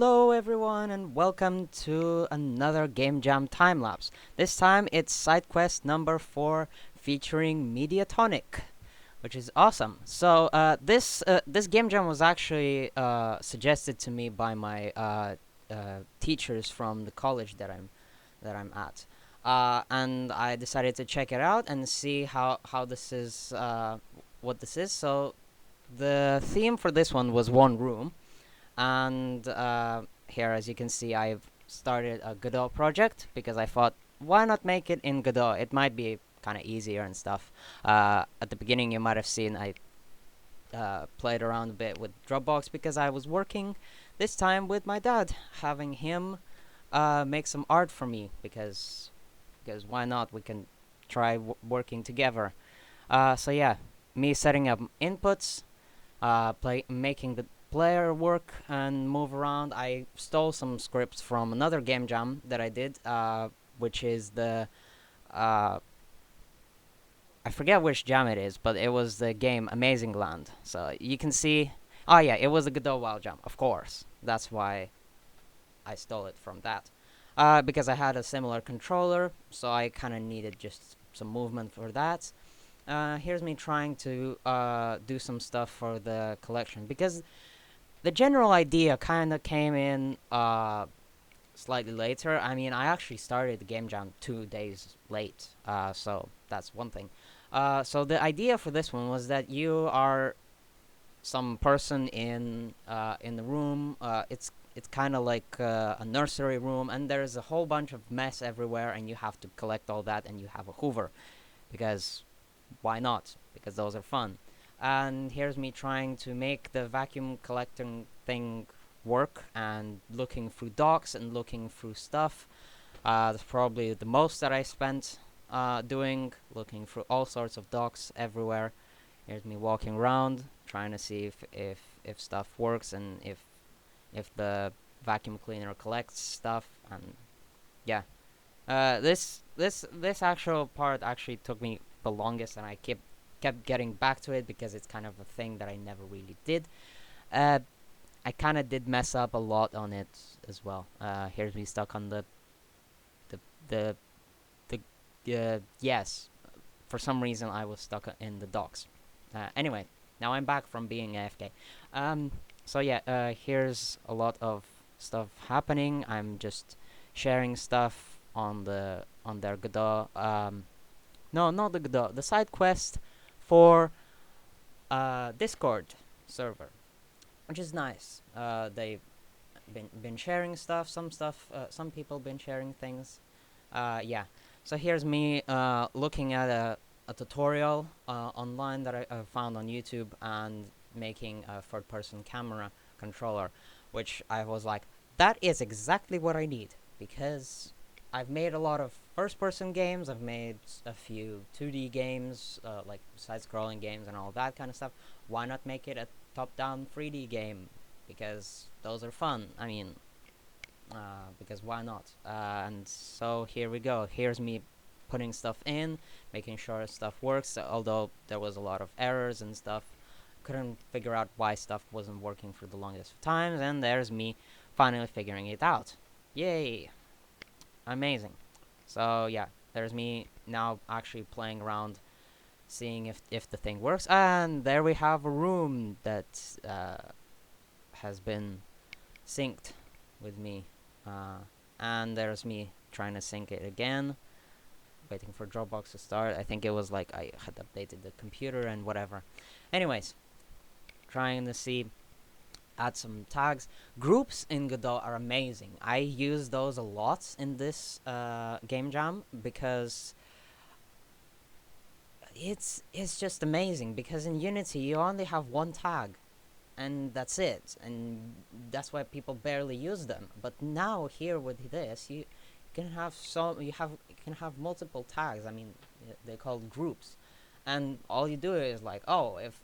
Hello everyone and welcome to another Game Jam Timelapse. This time it's side quest number 4 featuring Mediatonic, which is awesome. This Game Jam was actually suggested to me by my teachers from the college that I'm at. And I decided to check it out and see how this is what this is. So the theme for this one was one room, and here, as you can see, I've started a Godot project because I thought, why not make it in Godot? It might be kind of easier and stuff. At the beginning, you might have seen I played around a bit with Dropbox because I was working this time with my dad, having him make some art for me because why not? We can try working together. So yeah, me setting up inputs, making the player work and move around. I stole some scripts from another game jam that I did, which is the uh, I forget which jam it is, but it was the game Amazing Land. So you can see, oh yeah, it was the Godot WoW jam, of course. That's why I stole it from that. Because I had a similar controller, so I kind of needed just some movement for that. Here's me trying to do some stuff for the collection because the general idea kind of came in slightly later. I mean, I actually started the game jam 2 days late, so that's one thing. So the idea for this one was that you are some person in the room. It's kind of like a nursery room, and there's a whole bunch of mess everywhere, and you have to collect all that, and you have a Hoover because why not? Because those are fun. And here's me trying to make the vacuum collecting thing work and looking through docs and looking through stuff. That's probably the most that I spent doing, looking through all sorts of docs everywhere. Here's me walking around, trying to see if stuff works and if the vacuum cleaner collects stuff. And yeah, this actual part actually took me the longest, and I kept getting back to it because it's kind of a thing that I never really did. Uh, I kind of did mess up a lot on it as well. Here's me stuck on the the yes. For some reason, I was stuck in the docks. Anyway, now I'm back from being AFK. So yeah, here's a lot of stuff happening. I'm just sharing stuff on their Godot. No, not the Godot. The side quest for Discord server, which is nice. They've been sharing stuff. Some people been sharing things. Yeah. So here's me looking at a tutorial online that I found on YouTube and making a third-person camera controller, which I was like, that is exactly what I need because I've made a lot of first-person games. I've made a few 2D games, like side-scrolling games and all that kind of stuff. Why not make it a top-down 3D game? Because those are fun. I mean, because why not? And so here we go. Here's me putting stuff in, making sure stuff works, although there was a lot of errors and stuff. Couldn't figure out why stuff wasn't working for the longest of times, and there's me finally figuring it out. Yay! Amazing. So yeah, there's me now actually playing around, seeing if the thing works, and there we have a room that has been synced with me. And there's me trying to sync it again, waiting for Dropbox to start. I think it was like I had updated the computer and whatever. Anyways, trying to see, add some tags. Groups in Godot are amazing. I use those a lot in this game jam because it's just amazing. Because in Unity you only have one tag, and that's it, and that's why people barely use them. But now here with this, you can have you can have multiple tags. I mean, they're called groups, and all you do is like, oh, if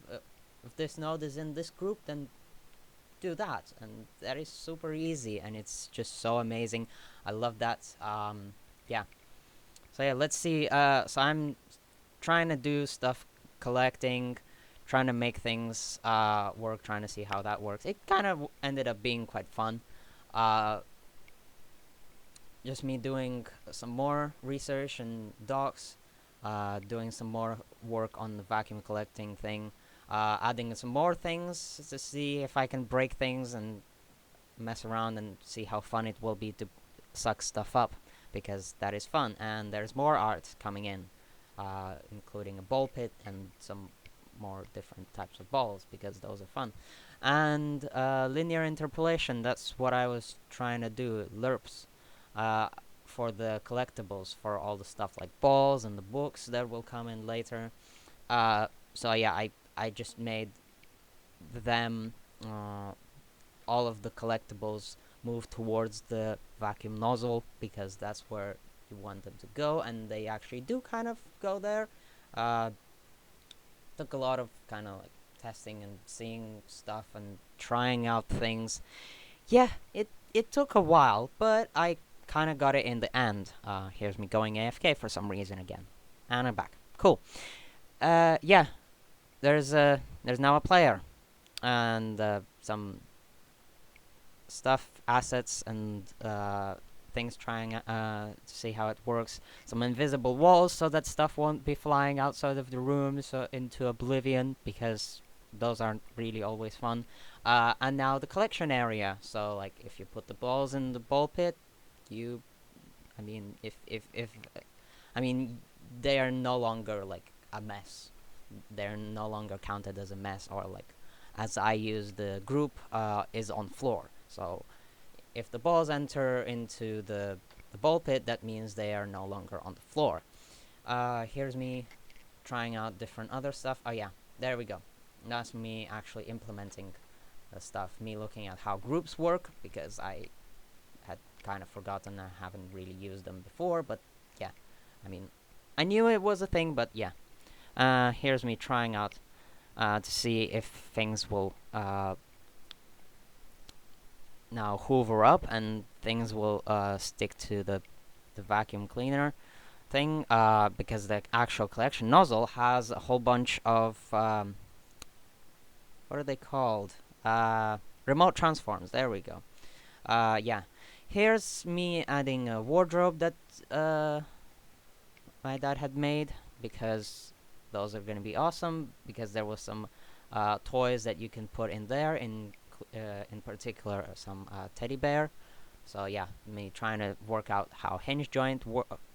this node is in this group, then do that, and that is super easy, and it's just so amazing. I love that. Yeah. So yeah, let's see. So I'm trying to do stuff, collecting, trying to make things work, trying to see how that works. It kind of ended up being quite fun. Uh, just me doing some more research and docs, doing some more work on the vacuum collecting thing, adding some more things to see if I can break things and mess around and see how fun it will be to suck stuff up, because that is fun. And there's more art coming in, including a ball pit and some more different types of balls, because those are fun. And linear interpolation, that's what I was trying to do, lerps, uh, for the collectibles, for all the stuff like balls and the books that will come in later. So yeah, I just made them, all of the collectibles move towards the vacuum nozzle, because that's where you want them to go, and they actually do kind of go there. Uh, Took a lot of kind of like testing and seeing stuff and trying out things. Yeah, it took a while, but I kind of got it in the end. Here's me going AFK for some reason again, and I'm back. Cool. Yeah, there's now a player, and some stuff, assets, and things, trying to see how it works. Some invisible walls so that stuff won't be flying outside of the room, so into oblivion, because those aren't really always fun. And now the collection area. So like if you put the balls in the ball pit, you, I mean, if I mean, they are no longer like a mess. They're no longer counted as a mess, or like, as I use the group, is on floor. So if the balls enter into the ball pit, that means they are no longer on the floor. Here's me trying out different other stuff. Oh yeah, there we go. That's me actually implementing the stuff. Me looking at how groups work, because I had kind of forgotten. I haven't really used them before, but yeah. I mean, I knew it was a thing, but yeah. Here's me trying out to see if things will now hoover up and things will stick to the vacuum cleaner thing, because the actual collection nozzle has a whole bunch of what are they called? Remote transforms. There we go. Yeah. Here's me adding a wardrobe that my dad had made, because those are gonna be awesome, because there was some toys that you can put in there, in particular some teddy bear. So yeah, me trying to work out how hinge joint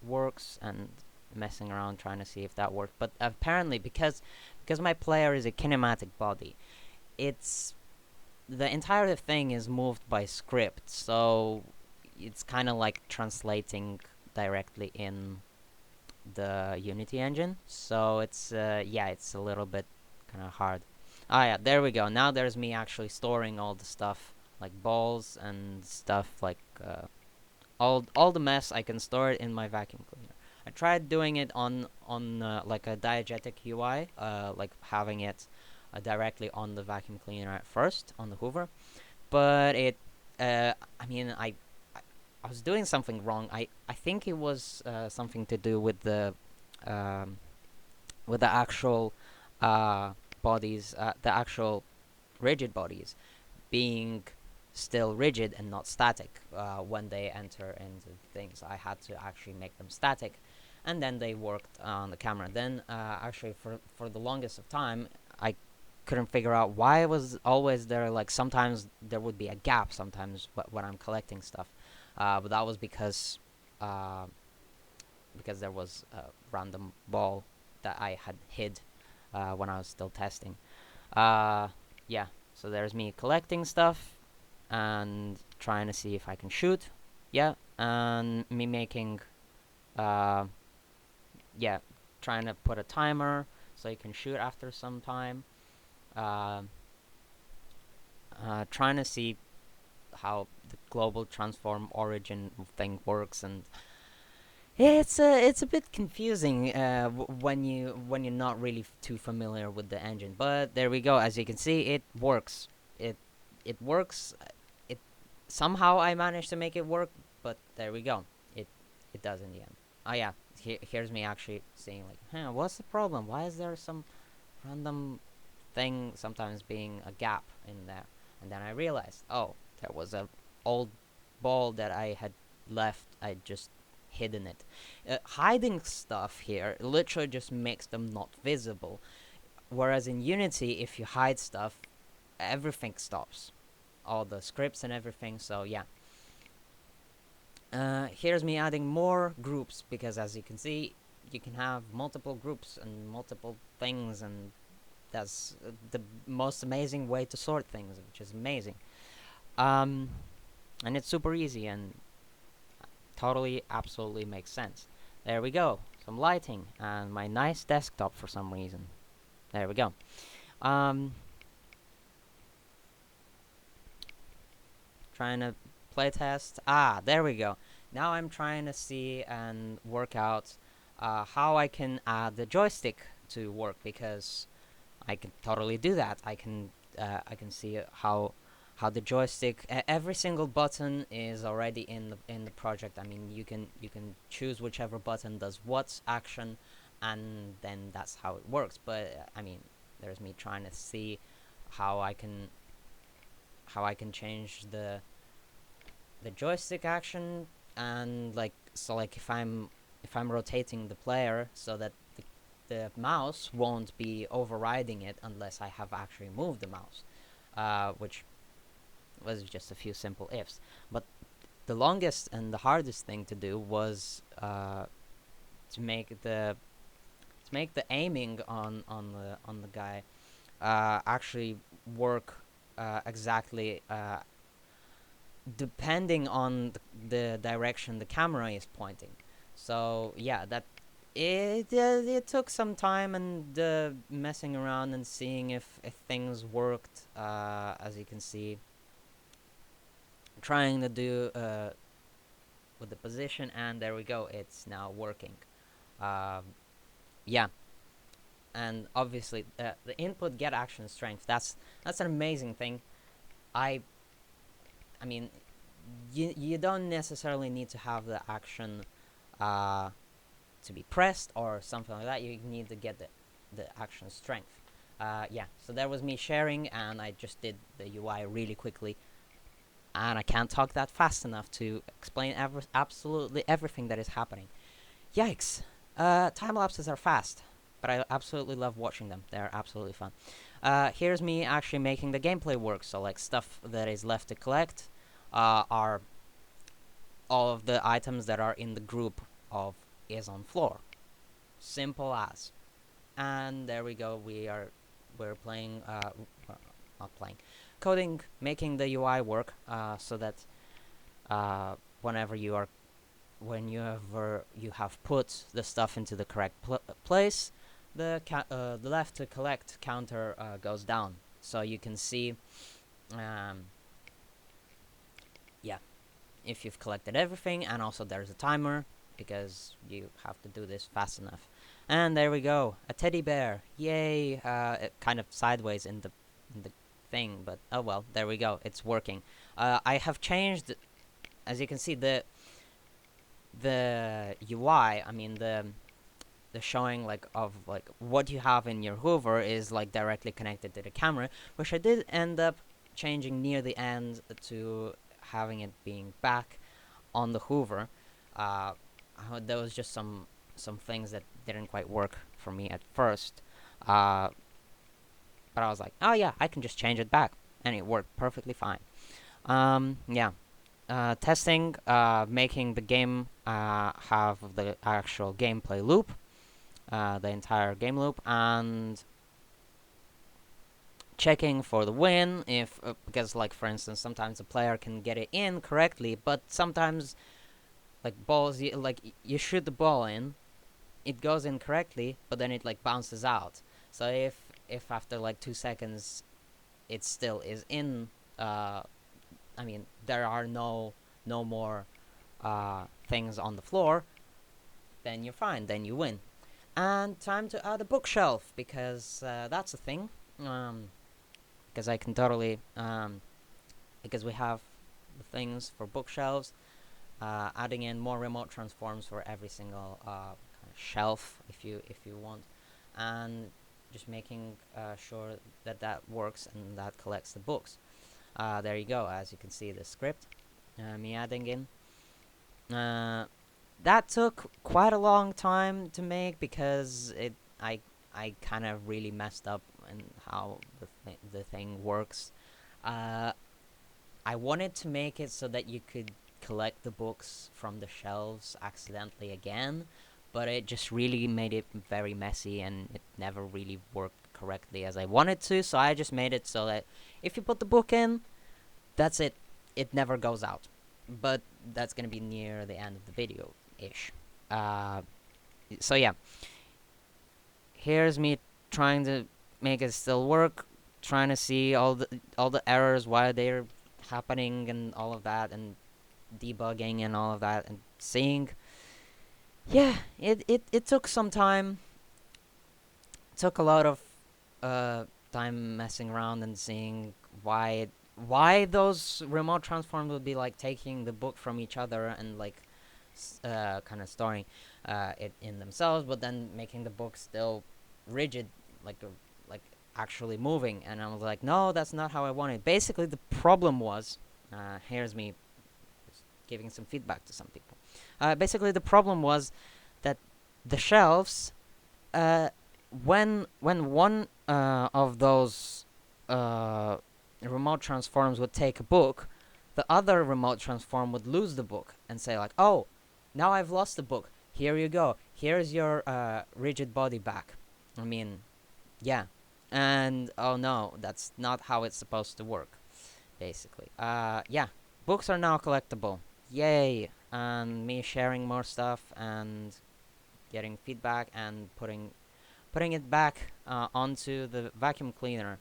works, and messing around trying to see if that works. But apparently, because my player is a kinematic body, it's the entire thing is moved by script, so it's kind of like translating directly in the Unity engine. So it's yeah, it's a little bit kind of hard. Ah yeah, there we go. Now there's me actually storing all the stuff, like balls and stuff, like all the mess. I can store it in my vacuum cleaner. I tried doing it on like a diegetic UI, like having it directly on the vacuum cleaner at first on the Hoover, but it I mean, I was doing something wrong. I think it was something to do um, with the actual bodies, the actual rigid bodies being still rigid and not static when they enter into things. I had to actually make them static, and then they worked on the camera. Then actually for the longest of time, I couldn't figure out why it was always there. Like sometimes there would be a gap sometimes when I'm collecting stuff, but that was uh, because there was a random ball that I had hid when I was still testing. Yeah, so there's me collecting stuff and trying to see if I can shoot. Yeah, and me making, uh, yeah, trying to put a timer so you can shoot after some time. Uh, Trying to see how the global transform origin thing works, and it's a bit confusing when you're not really too familiar with the engine. But there we go. As you can see, it works. It it works. It somehow I managed to make it work, but there we go. It it does in the end. Oh yeah, here's me actually seeing like, huh, what's the problem? Why is there some random thing sometimes being a gap in there? And then I realized, oh, there was a old ball that I had left, I just hidden it. Hiding stuff here literally just makes them not visible. Whereas in Unity, if you hide stuff, everything stops. All the scripts and everything, so yeah. Here's me adding more groups, because as you can see, you can have multiple groups and multiple things, and that's the most amazing way to sort things, which is amazing. And it's super easy and totally, absolutely makes sense. There we go. Some lighting and my nice desktop for some reason. There we go. Trying to playtest. Ah, there we go. Now I'm trying to see and work out how I can add the joystick to work, because I can totally do that. I can see how the joystick, every single button is already in the project. I mean, you can choose whichever button does what action, and then that's how it works. But I mean, there's me trying to see how I can change the joystick action, and like, so like if I'm rotating the player so that the mouse won't be overriding it unless I have actually moved the mouse, which was just a few simple ifs. But the longest and the hardest thing to do was to make the aiming on the guy actually work exactly, depending on the direction the camera is pointing. So yeah, that it took some time and messing around and seeing if things worked. As you can see, trying to do with the position, and there we go. It's now working. Um, yeah, and obviously the input get action strength. That's an amazing thing. I I mean, you don't necessarily need to have the action uh, to be pressed or something like that. You need to get the action strength. Yeah, so that was me sharing, and I just did the UI really quickly, and I can't talk that fast enough to explain absolutely everything that is happening. Yikes! Time lapses are fast, but I absolutely love watching them. They're absolutely fun. Here's me actually making the gameplay work. So like stuff that is left to collect are all of the items that are in the group of is on floor. Simple as. And there we go. We're playing. Not playing. Coding, making the UI work so that whenever you have put the stuff into the correct place, the left to collect counter goes down. So you can see, yeah, if you've collected everything, and also there's a timer because you have to do this fast enough. And there we go, a teddy bear, yay! Kind of sideways in the thing, but oh well, there we go, it's working. I have changed, as you can see, the UI. I mean the showing like of like what you have in your Hoover is like directly connected to the camera, which I did end up changing near the end to having it being back on the Hoover. There was just some things that didn't quite work for me at first, but I was like, oh yeah, I can just change it back, and it worked perfectly fine. Yeah. Testing, making the game have the actual gameplay loop, the entire game loop, and checking for the win. If because like for instance, sometimes the player can get it in correctly, but sometimes like balls, you shoot the ball in, it goes in correctly, but then it like bounces out. So if after like 2 seconds it still is in, I mean there are no more things on the floor, then you're fine, then you win. And time to add a bookshelf, because that's a thing. Because I can totally, because we have the things for bookshelves, adding in more remote transforms for every single kind of shelf if you want, and just making sure that works and that collects the books. There you go. As you can see, the script. me adding in. Uh, that took quite a long time to make because I kind of really messed up in how the thing works. Uh, I wanted to make it so that you could collect the books from the shelves accidentally again, but it just really made it very messy and it never really worked correctly as I wanted to. So I just made it so that if you put the book in, that's it. It never goes out. But that's gonna be near the end of the video ish. Uh, so yeah, here's me trying to make it still work, trying to see all the errors, why they're happening, and all of that, and debugging and all of that, and seeing. Yeah, it took some time. It took a lot of time messing around and seeing why those remote transforms would be like taking the book from each other and like kind of storing it in themselves, but then making the book still rigid, like like actually moving. And I was like, no, that's not how I want it. Basically, the problem was, here's me just giving some feedback to some people. Basically, the problem was that the shelves, uh, when one of those uh, remote transforms would take a book, the other remote transform would lose the book and say like, "Oh, now I've lost the book. Here you go. Here's your rigid body back." I mean, yeah, and oh no, that's not how it's supposed to work. Basically, yeah, books are now collectible. Yay! And me sharing more stuff and getting feedback and putting it back onto the vacuum cleaner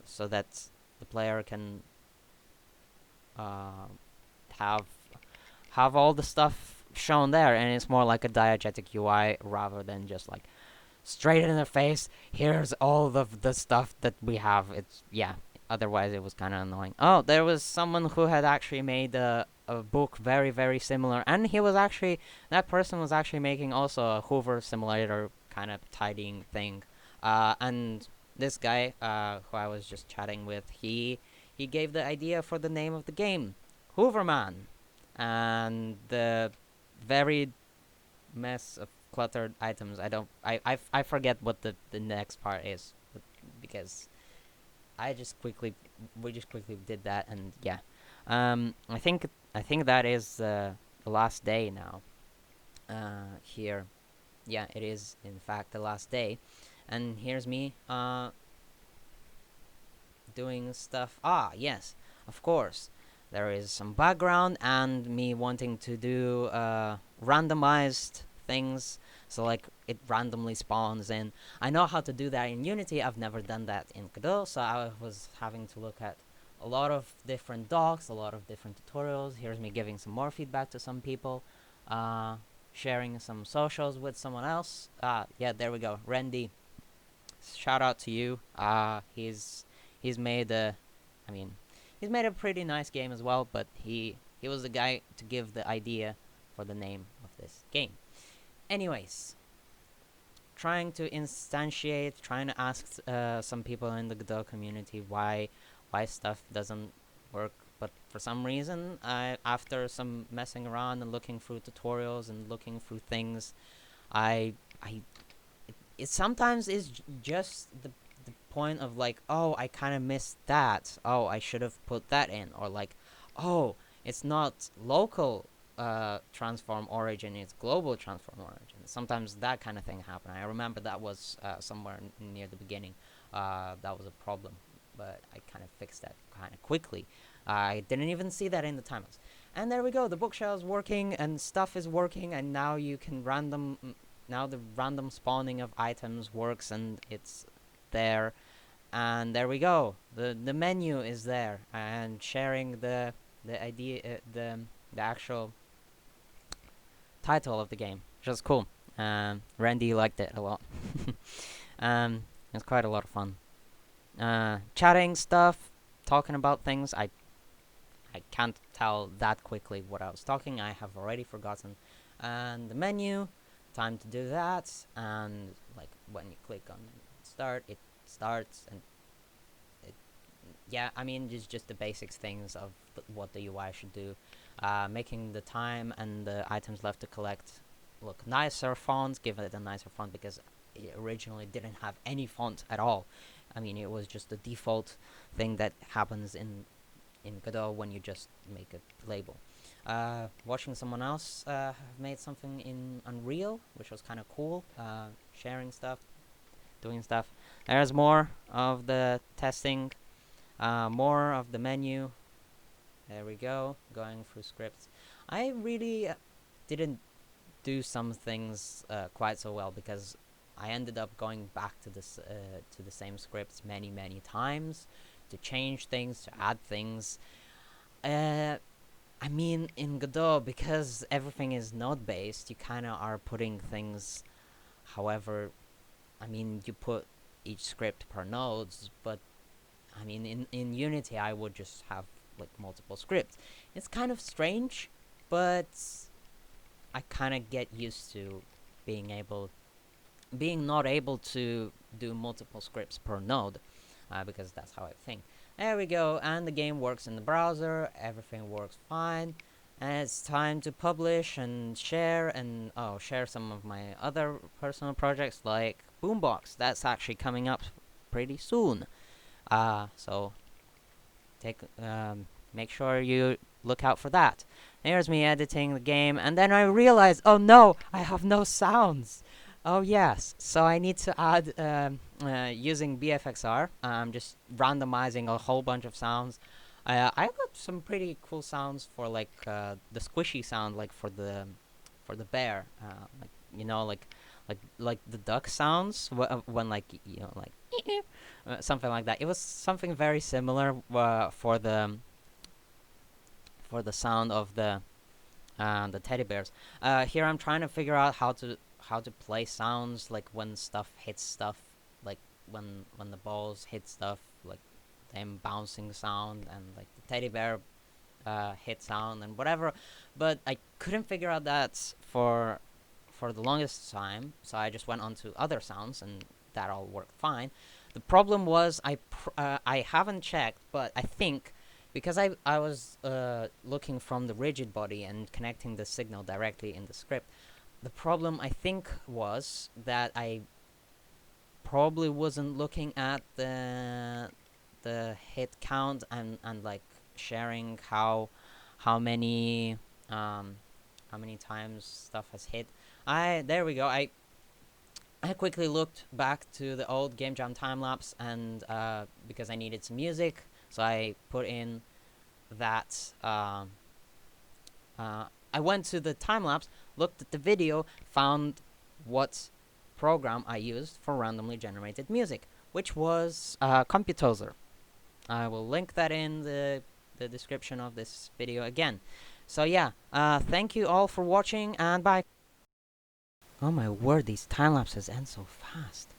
so that the player can uh, have have all the stuff shown there, and it's more like a diegetic UI rather than just like straight in the face. Here's all of the stuff that we have. It's yeah. Otherwise, it was kind of annoying. Oh, there was someone who had actually made a book very very similar, and he was actually that person was actually making also a Hoover simulator kind of tidying thing. And this guy who I was just chatting with, he gave the idea for the name of the game, Hooverman, and the very mess of cluttered items. I forget what the next part is, because I just quickly we just quickly did that, and yeah. I think that is the last day now. Here, yeah, it is in fact the last day, and here's me doing stuff. Ah, yes, of course. There is some background and me wanting to do randomized things. So like it randomly spawns in. I know how to do that in Unity. I've never done that in Godot, so I was having to look at a lot of different docs, a lot of different tutorials. Here's me giving some more feedback to some people, uh, sharing some socials with someone else. Yeah, there we go. Randy, shout out to you. He's made I mean, he's made a pretty nice game as well. But he was the guy to give the idea for the name of this game. Anyways, trying to instantiate, trying to ask some people in the Godot community why stuff doesn't work. But for some reason, after some messing around and looking through tutorials and looking through things, I it sometimes is just the point of like, oh, I kind of missed that. Oh, I should have put that in, or like, oh, it's not local transform origin, it's global transform origin. Sometimes that kind of thing happen. I remember that was somewhere near the beginning. That was a problem, but I kind of fixed that kind of quickly. I didn't even see that in the timelapse. And there we go. The bookshelf's working and stuff is working, and now you can now the random spawning of items works and it's there. And there we go. The menu is there, and sharing the idea, the actual title of the game, which is cool. Randy liked it a lot. It's quite a lot of fun. Chatting stuff, talking about things. I can't tell that quickly what I was talking. I have already forgotten. And the menu, time to do that. And like when you click on start, it starts, and it yeah, I mean, just the basics things of what the UI should do. Making the time and the items left to collect look nicer fonts, give it a nicer font because it originally didn't have any font at all. I mean, it was just the default thing that happens in Godot when you just make a label. Watching someone else have made something in Unreal, which was kind of cool. Sharing stuff, doing stuff. There's more of the testing, more of the menu. There we go, going through scripts. I really didn't do some things quite so well because I ended up going back to the same scripts many times to change things, to add things. I mean, in Godot, because everything is node-based, you kind of are putting things however, I mean, you put each script per nodes, but, I mean, in Unity, I would just have, like, multiple scripts. It's kind of strange, but I kind of get used to being not able to do multiple scripts per node, because that's how I think. There we go, and the game works in the browser, everything works fine, and it's time to publish and share, and share some of my other personal projects like Boombox. That's actually coming up pretty soon. So make sure you look out for that. There's me editing the game, and then I realized, oh no, I have no sounds. Oh yes, so I need to add using BFXR. I'm just randomizing a whole bunch of sounds. I got some pretty cool sounds for like the squishy sound, like for the bear, like like the duck sounds when like like something like that. It was something very similar for the sound of the teddy bears. Here I'm trying to figure out how to play sounds like when stuff hits stuff, like when the balls hit stuff, like them bouncing sound and like the teddy bear hit sound and whatever. But I couldn't figure out that for the longest time, so I just went on to other sounds and that all worked fine. The problem was I haven't checked, but I think because I was looking from the rigid body and connecting the signal directly in the script, the problem I think was that I probably wasn't looking at the hit count and like sharing how many how many times stuff has hit. There we go. I quickly looked back to the old Game Jam Timelapse and because I needed some music, so I put in that. I went to the Timelapse, looked at the video, found what program I used for randomly generated music, which was Computoser. I will link that in the description of this video again. So yeah, thank you all for watching, and bye. Oh my word, these time lapses end so fast.